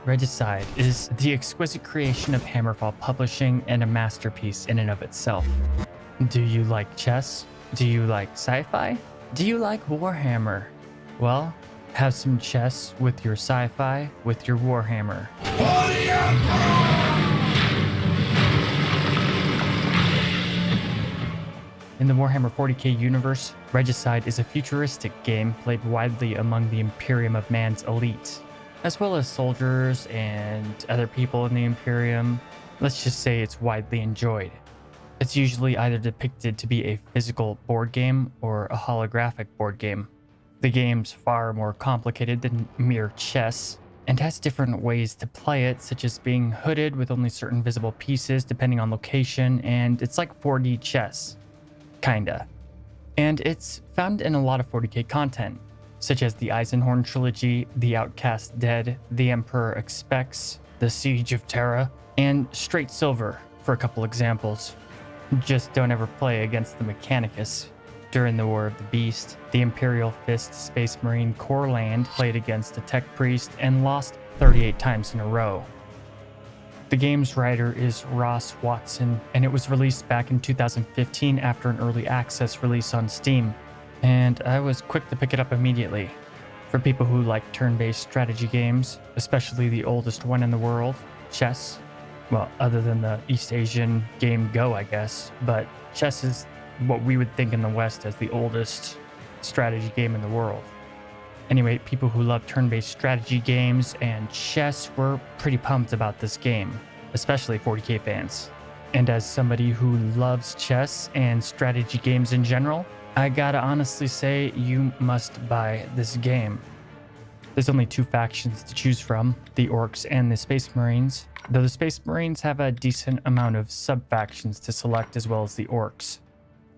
Regicide is the exquisite creation of Hammerfall Publishing and a masterpiece in and of itself. Do you like chess? Do you like sci-fi? Do you like Warhammer? Well, have some chess with your sci-fi with your Warhammer. In the Warhammer 40k universe, Regicide is a futuristic game played widely among the Imperium of Man's elite, as well as soldiers and other people in the Imperium. Let's just say it's widely enjoyed. It's usually either depicted to be a physical board game or a holographic board game. The game's far more complicated than mere chess, and has different ways to play it, such as being hooded with only certain visible pieces depending on location, and it's like 4D chess. Kinda. And it's found in a lot of 40k content, such as the Eisenhorn trilogy, The Outcast Dead, The Emperor Expects, The Siege of Terra, and Straight Silver, for a couple examples. Just don't ever play against the Mechanicus. During the War of the Beast, the Imperial Fist Space Marine Corps Land played against a Tech Priest and lost 38 times in a row. The game's writer is Ross Watson, and it was released back in 2015 after an early access release on Steam, and I was quick to pick it up immediately. For people who like turn-based strategy games, especially the oldest one in the world, chess. Well, other than the East Asian game Go, I guess, but chess is what we would think in the West as the oldest strategy game in the world. Anyway, people who love turn-based strategy games and chess were pretty pumped about this game, especially 40k fans. And as somebody who loves chess and strategy games in general, I gotta honestly say you must buy this game. There's only two factions to choose from, the Orcs and the Space Marines, though the Space Marines have a decent amount of sub-factions to select as well as the Orcs.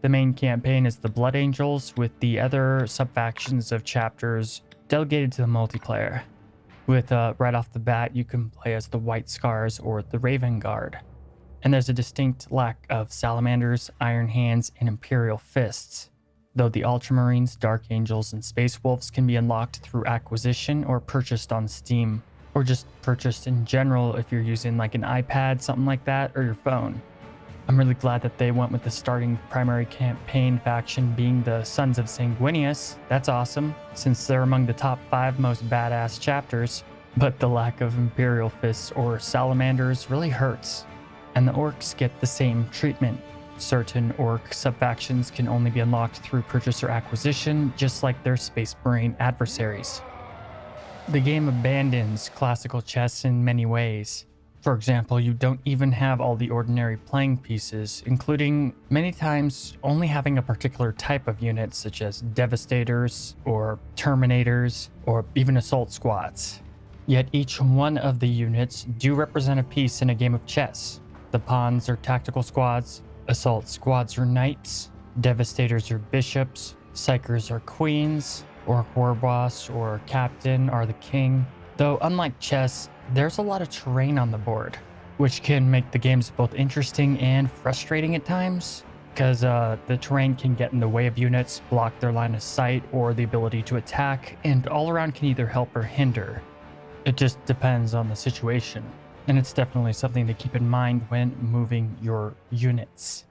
The main campaign is the Blood Angels, with the other sub-factions of chapters delegated to the multiplayer. With right off the bat, you can play as the White Scars or the Raven Guard. And there's a distinct lack of Salamanders, Iron Hands, and Imperial Fists, though the Ultramarines, Dark Angels, and Space Wolves can be unlocked through acquisition or purchased on Steam, or just purchased in general if you're using like an iPad, something like that, or your phone. I'm really glad that they went with the starting primary campaign faction being the Sons of Sanguinius. That's awesome, since they're among the top 5 most badass chapters, but the lack of Imperial Fists or Salamanders really hurts. And the Orcs get the same treatment. Certain Orc sub-factions can only be unlocked through purchase or acquisition, just like their Space Marine adversaries. The game abandons classical chess in many ways. For example, you don't even have all the ordinary playing pieces, including many times only having a particular type of unit such as Devastators or Terminators or even Assault Squads. Yet each one of the units do represent a piece in a game of chess. The Pawns are tactical squads, Assault Squads are knights, Devastators are bishops, Psychers are queens, Orc Warboss or Captain are the king. Though unlike chess, there's a lot of terrain on the board, which can make the games both interesting and frustrating at times, because the terrain can get in the way of units, block their line of sight or the ability to attack, and all around can either help or hinder. It just depends on the situation, and it's definitely something to keep in mind when moving your units.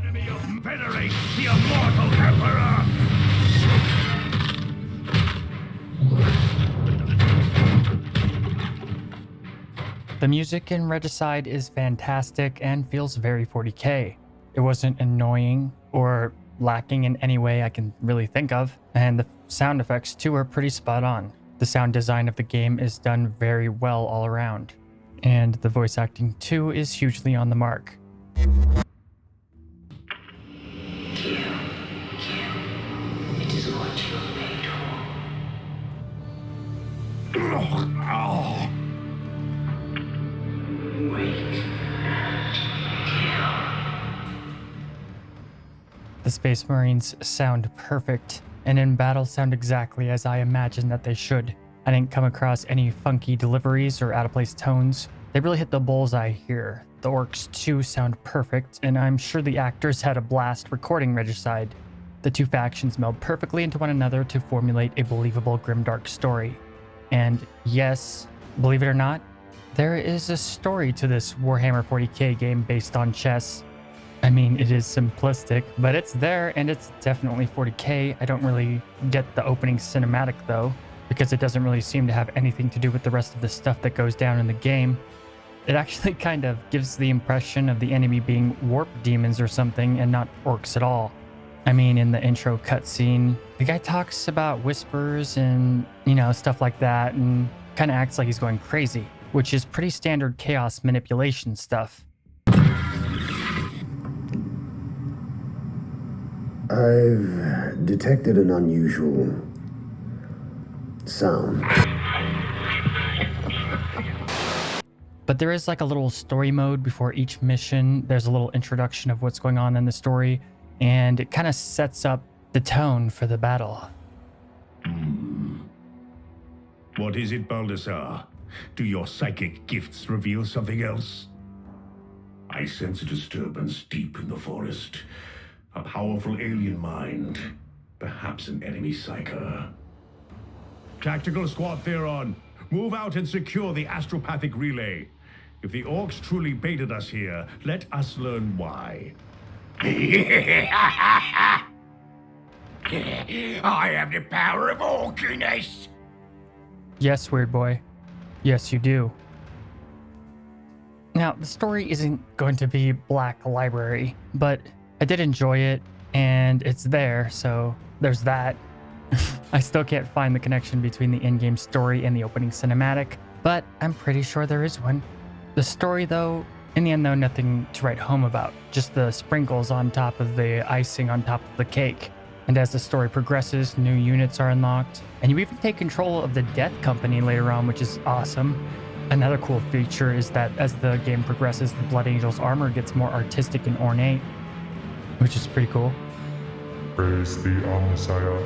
Enemy of Venerate, the immortal Emperor! The music in Regicide is fantastic and feels very 40k. It wasn't annoying or lacking in any way I can really think of, and the sound effects too are pretty spot on. The sound design of the game is done very well all around, and the voice acting too is hugely on the mark. Kill. It is what you are made for. Wake and kill. The Space Marines sound perfect, and in battle sound exactly as I imagined that they should. I didn't come across any funky deliveries or out-of-place tones. They really hit the bullseye here. The Orcs too sound perfect, and I'm sure the actors had a blast recording Regicide. The two factions meld perfectly into one another to formulate a believable grimdark story. And yes, believe it or not, there is a story to this Warhammer 40k game based on chess. I mean, it is simplistic, but it's there and it's definitely 40k. I don't really get the opening cinematic though, because it doesn't really seem to have anything to do with the rest of the stuff that goes down in the game. It actually kind of gives the impression of the enemy being warp demons or something and not orcs at all. I mean, in the intro cutscene, the guy talks about whispers and, stuff like that and kind of acts like he's going crazy, which is pretty standard chaos manipulation stuff. I've detected an unusual sound. But there is like a little story mode before each mission. There's a little introduction of what's going on in the story, and it kind of sets up the tone for the battle. What is it, Baldassar? Do your psychic gifts reveal something else? I sense a disturbance deep in the forest. A powerful alien mind. Perhaps an enemy psyker. Tactical Squad Theron, move out and secure the astropathic relay. If the orcs truly baited us here, let us learn why. I have the power of orkiness. Yes, weird boy. Yes, you do. Now, the story isn't going to be Black Library, but I did enjoy it, and it's there, so there's that. I still can't find the connection between the in-game story and the opening cinematic, but I'm pretty sure there is one. The story, though, in the end, though, nothing to write home about, just the sprinkles on top of the icing on top of the cake. And as the story progresses, new units are unlocked, and you even take control of the Death Company later on, which is awesome. Another cool feature is that as the game progresses, the Blood Angel's armor gets more artistic and ornate, which is pretty cool. Praise the Messiah.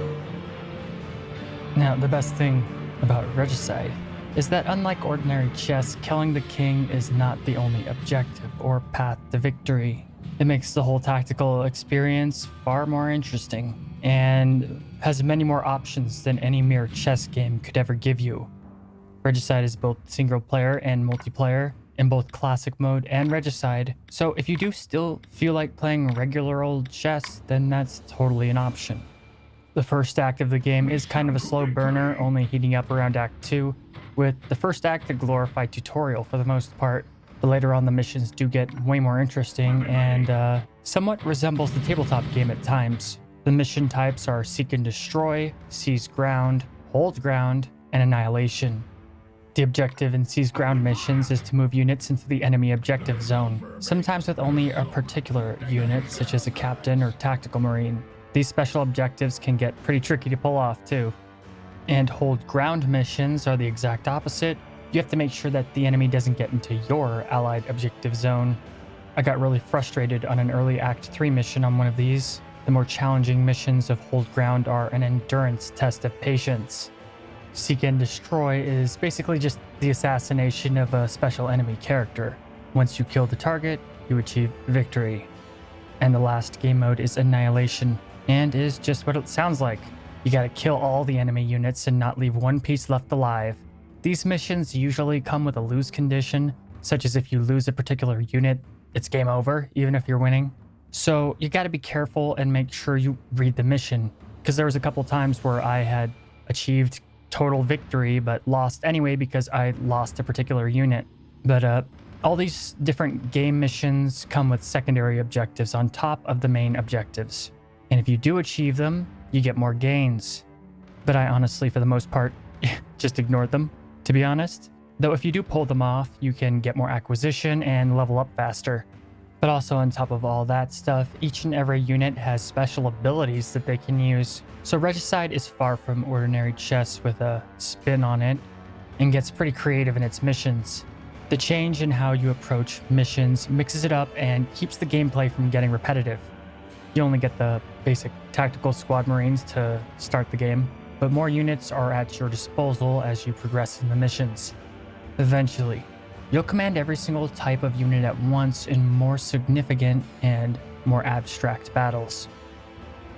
Now, the best thing about Regicide is that unlike ordinary chess, killing the king is not the only objective or path to victory. It makes the whole tactical experience far more interesting and has many more options than any mere chess game could ever give you. Regicide is both single player and multiplayer in both classic mode and Regicide, so if you do still feel like playing regular old chess, then that's totally an option. The first act of the game is kind of a slow burner, only heating up around Act 2, with the first act a glorified tutorial for the most part. But later on the missions do get way more interesting and somewhat resembles the tabletop game at times. The mission types are Seek and Destroy, Seize Ground, Hold Ground, and Annihilation. The objective in Seize Ground missions is to move units into the enemy objective zone, sometimes with only a particular unit, such as a captain or tactical marine. These special objectives can get pretty tricky to pull off too. And Hold Ground missions are the exact opposite. You have to make sure that the enemy doesn't get into your allied objective zone. I got really frustrated on an early Act 3 mission on one of these. The more challenging missions of Hold Ground are an endurance test of patience. Seek and Destroy is basically just the assassination of a special enemy character. Once you kill the target, you achieve victory. And the last game mode is Annihilation, and is just what it sounds like. You gotta kill all the enemy units and not leave one piece left alive. These missions usually come with a lose condition, such as if you lose a particular unit, it's game over, even if you're winning. So you gotta be careful and make sure you read the mission, because there was a couple times where I had achieved total victory but lost anyway because I lost a particular unit. But all these different game missions come with secondary objectives on top of the main objectives. And if you do achieve them, you get more gains. But I honestly, for the most part, just ignored them, to be honest. Though if you do pull them off, you can get more acquisition and level up faster. But also on top of all that stuff, each and every unit has special abilities that they can use. So Regicide is far from ordinary chess with a spin on it, and gets pretty creative in its missions. The change in how you approach missions mixes it up and keeps the gameplay from getting repetitive. You only get the basic tactical squad marines to start the game, but more units are at your disposal as you progress in the missions. Eventually, you'll command every single type of unit at once in more significant and more abstract battles.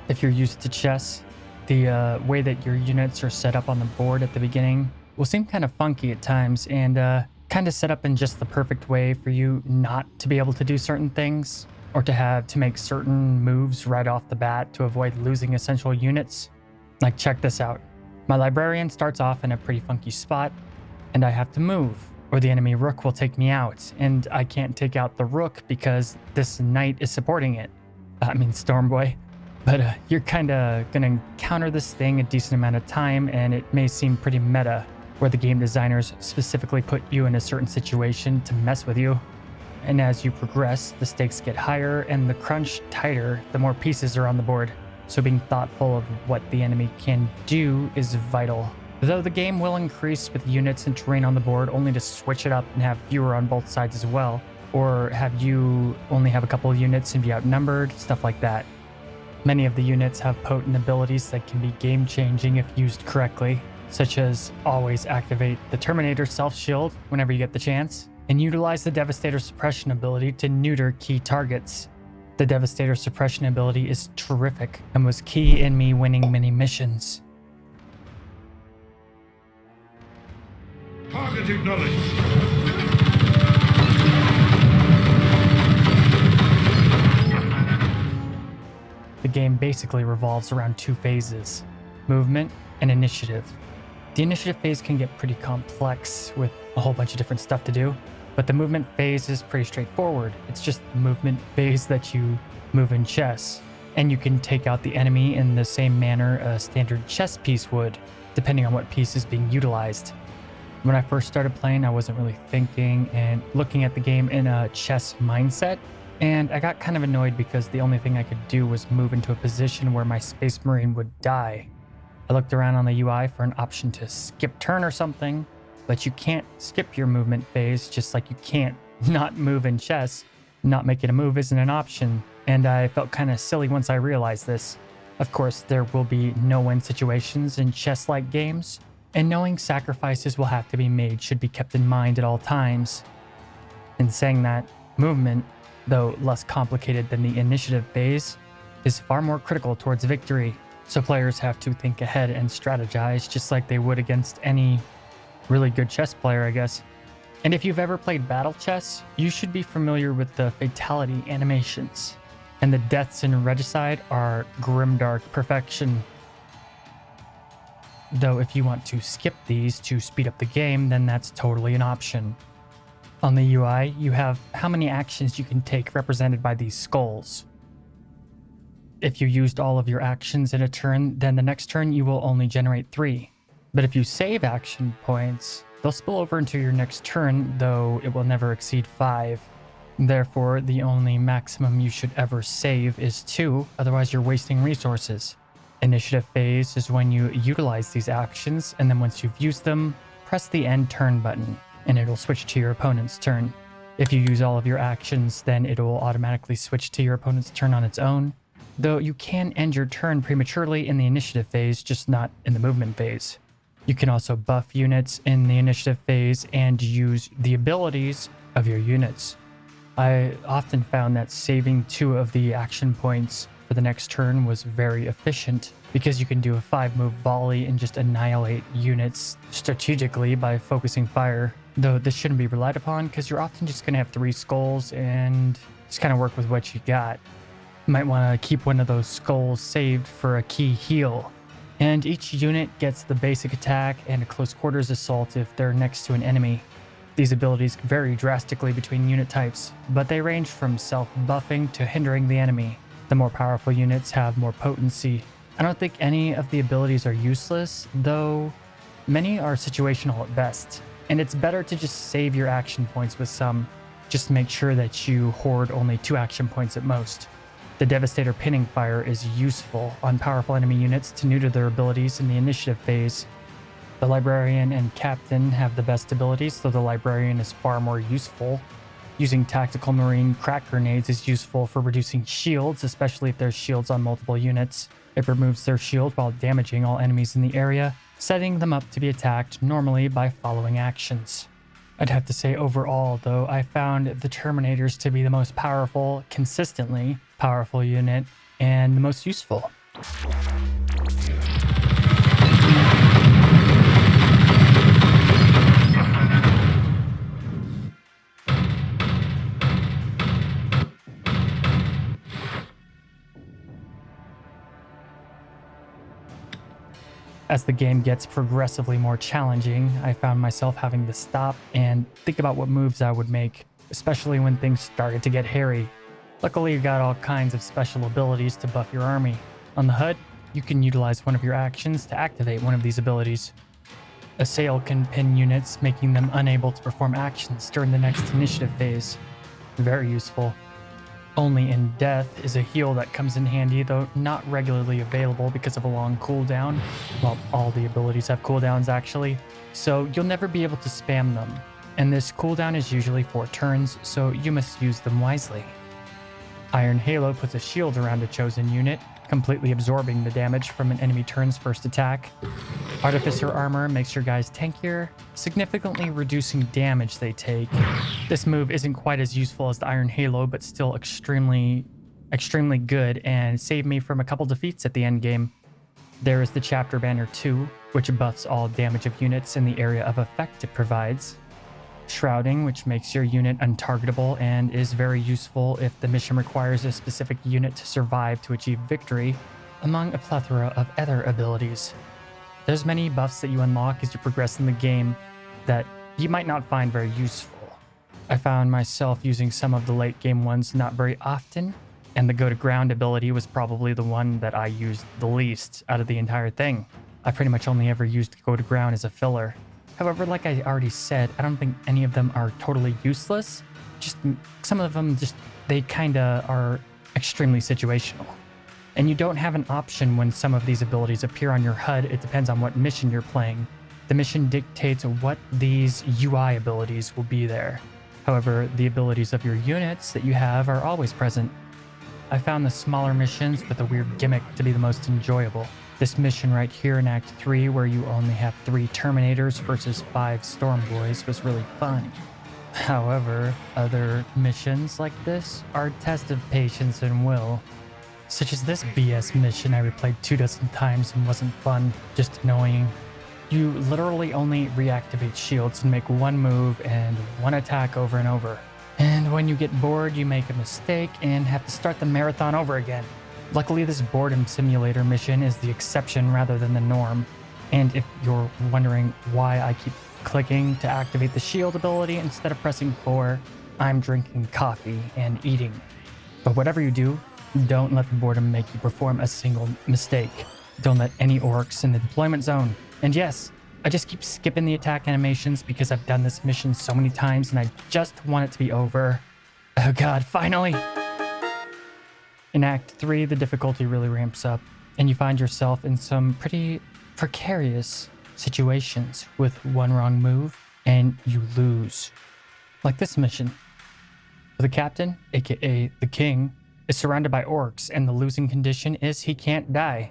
If you're used to chess, the way that your units are set up on the board at the beginning will seem kind of funky at times and kind of set up in just the perfect way for you not to be able to do certain things or to have to make certain moves right off the bat to avoid losing essential units. Like, check this out. My librarian starts off in a pretty funky spot, and I have to move, or the enemy rook will take me out, and I can't take out the rook because this knight is supporting it. I mean, Stormboy. But you're kind of going to encounter this thing a decent amount of time, and it may seem pretty meta, where the game designers specifically put you in a certain situation to mess with you. And as you progress, the stakes get higher and the crunch tighter the more pieces are on the board. So being thoughtful of what the enemy can do is vital. Though the game will increase with units and terrain on the board only to switch it up and have fewer on both sides as well, or have you only have a couple of units and be outnumbered, stuff like that. Many of the units have potent abilities that can be game-changing if used correctly, such as always activate the Terminator self-shield whenever you get the chance, and utilize the Devastator suppression ability to neuter key targets. The Devastator suppression ability is terrific and was key in me winning many missions. Target acknowledged. The game basically revolves around two phases, movement and initiative. The initiative phase can get pretty complex with a whole bunch of different stuff to do, but the movement phase is pretty straightforward. It's just the movement phase that you move in chess, and you can take out the enemy in the same manner a standard chess piece would, depending on what piece is being utilized. When I first started playing, I wasn't really thinking and looking at the game in a chess mindset, and I got kind of annoyed because the only thing I could do was move into a position where my Space Marine would die. I looked around on the UI for an option to skip turn or something, but you can't skip your movement phase, just like you can't not move in chess. Not making a move isn't an option, and I felt kind of silly once I realized this. Of course, there will be no-win situations in chess-like games, and knowing sacrifices will have to be made should be kept in mind at all times. In saying that, movement, though less complicated than the initiative phase, is far more critical towards victory, so players have to think ahead and strategize just like they would against any really good chess player, I guess. And if you've ever played battle chess, you should be familiar with the fatality animations. And the deaths in Regicide are grimdark perfection. Though if you want to skip these to speed up the game, then that's totally an option. On the UI, you have how many actions you can take represented by these skulls. If you used all of your actions in a turn, then the next turn you will only generate 3. But if you save action points, they'll spill over into your next turn, though it will never exceed 5. Therefore, the only maximum you should ever save is 2, otherwise you're wasting resources. Initiative phase is when you utilize these actions, and then once you've used them, press the end turn button, and it'll switch to your opponent's turn. If you use all of your actions, then it will automatically switch to your opponent's turn on its own, though you can end your turn prematurely in the initiative phase, just not in the movement phase. You can also buff units in the initiative phase and use the abilities of your units. I often found that saving 2 of the action points for the next turn was very efficient because you can do a 5-move volley and just annihilate units strategically by focusing fire. Though this shouldn't be relied upon because you're often just going to have 3 skulls and just kind of work with what you got. You might want to keep one of those skulls saved for a key heal. And each unit gets the basic attack and a close quarters assault if they're next to an enemy. These abilities vary drastically between unit types, but they range from self-buffing to hindering the enemy. The more powerful units have more potency. I don't think any of the abilities are useless, though many are situational at best, and it's better to just save your action points with some. Just make sure that you hoard only 2 action points at most. The Devastator pinning fire is useful on powerful enemy units to neuter their abilities in the initiative phase. The Librarian and Captain have the best abilities, though the Librarian is far more useful. Using Tactical Marine crack grenades is useful for reducing shields, especially if there's shields on multiple units. It removes their shield while damaging all enemies in the area, setting them up to be attacked normally by following actions. I'd have to say overall, though, I found the Terminators to be the most powerful, consistently powerful unit, and the most useful. As the game gets progressively more challenging, I found myself having to stop and think about what moves I would make, especially when things started to get hairy. Luckily, you got all kinds of special abilities to buff your army. On the HUD, you can utilize one of your actions to activate one of these abilities. Assail can pin units, making them unable to perform actions during the next initiative phase. Very useful. Only in Death is a heal that comes in handy, though not regularly available because of a long cooldown. Well, all the abilities have cooldowns actually, so you'll never be able to spam them. And this cooldown is usually 4 turns, so you must use them wisely. Iron Halo puts a shield around a chosen unit, completely absorbing the damage from an enemy turn's first attack. Artificer Armor makes your guys tankier, significantly reducing damage they take. This move isn't quite as useful as the Iron Halo, but still extremely good and saved me from a couple defeats at the end game. There is the Chapter Banner 2, which buffs all damage of units in the area of effect it provides. Shrouding, which makes your unit untargetable and is very useful if the mission requires a specific unit to survive to achieve victory, among a plethora of other abilities. There's many buffs that you unlock as you progress in the game that you might not find very useful. I found myself using some of the late game ones not very often, and the go to ground ability was probably the one that I used the least out of the entire thing. I pretty much only ever used go to ground as a filler. However, like I already said, I don't think any of them are totally useless. Just some of them they kinda are extremely situational. And you don't have an option when some of these abilities appear on your HUD. It depends on what mission you're playing. The mission dictates what these UI abilities will be there. However, the abilities of your units that you have are always present. I found the smaller missions with a weird gimmick to be the most enjoyable. This mission right here in Act 3, where you only have 3 Terminators versus 5 Storm Boys, was really fun. However, other missions like this are a test of patience and will. Such as this BS mission I replayed 24 times and wasn't fun, just annoying. You literally only reactivate shields and make one move and one attack over and over. And when you get bored, you make a mistake and have to start the marathon over again. Luckily, this boredom simulator mission is the exception rather than the norm. And if you're wondering why I keep clicking to activate the shield ability instead of pressing 4, I'm drinking coffee and eating. But whatever you do, don't let the boredom make you perform a single mistake. Don't let any orcs in the deployment zone. And yes, I just keep skipping the attack animations because I've done this mission so many times and I just want it to be over. Oh god, finally! In Act 3, the difficulty really ramps up, and you find yourself in some pretty precarious situations with one wrong move, and you lose. Like this mission. The captain, aka the king, is surrounded by orcs, and the losing condition is he can't die.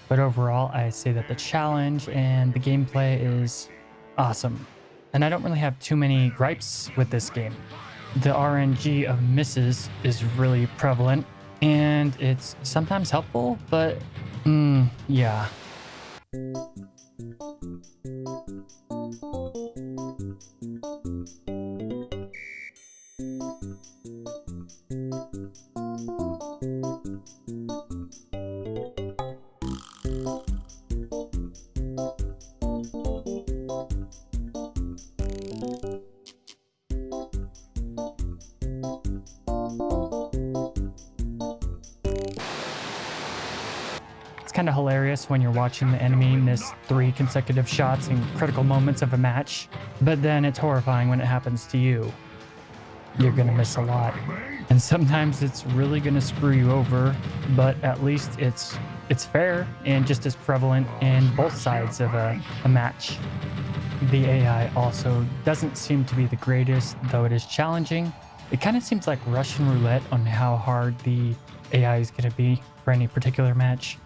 But overall, I say that the challenge and the gameplay is awesome. And I don't really have too many gripes with this game. The RNG of misses is really prevalent, and it's sometimes helpful, but yeah. Kind of hilarious when you're watching the enemy miss 3 consecutive shots in critical moments of a match, but then it's horrifying when it happens to you. You're gonna miss a lot, and sometimes it's really gonna screw you over, but at least it's fair and just as prevalent in both sides of a match. The AI also doesn't seem to be the greatest, though it is challenging. It kind of seems like Russian roulette on how hard the AI is gonna be for any particular match.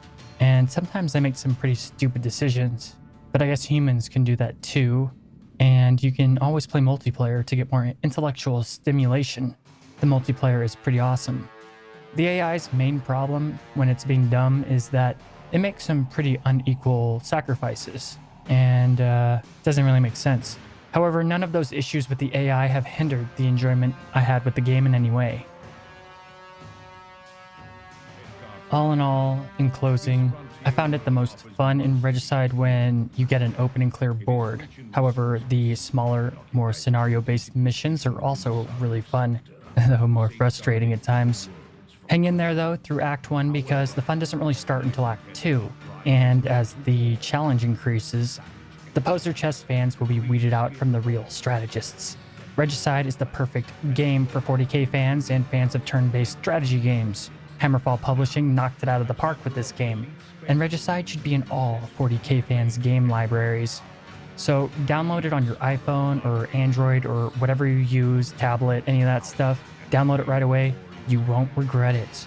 And sometimes they make some pretty stupid decisions, but I guess humans can do that too. And you can always play multiplayer to get more intellectual stimulation. The multiplayer is pretty awesome. The AI's main problem when it's being dumb is that it makes some pretty unequal sacrifices, and doesn't really make sense. However, none of those issues with the AI have hindered the enjoyment I had with the game in any way. All in all, in closing, I found it the most fun in Regicide when you get an open and clear board. However, the smaller, more scenario-based missions are also really fun, though more frustrating at times. Hang in there though through Act 1 because the fun doesn't really start until Act 2, and as the challenge increases, the poser chess fans will be weeded out from the real strategists. Regicide is the perfect game for 40k fans and fans of turn-based strategy games. Hammerfall Publishing knocked it out of the park with this game, and Regicide should be in all 40k fans' game libraries. So download it on your iPhone or Android or whatever you use, tablet, any of that stuff. Download it right away. You won't regret it.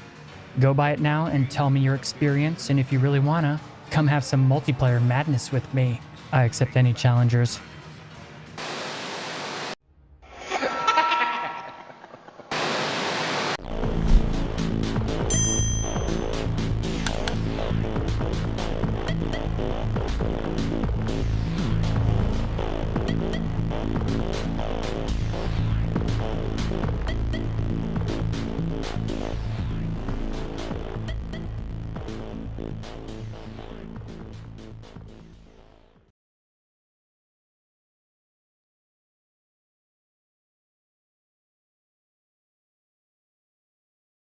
Go buy it now and tell me your experience, and if you really wanna, come have some multiplayer madness with me. I accept any challengers.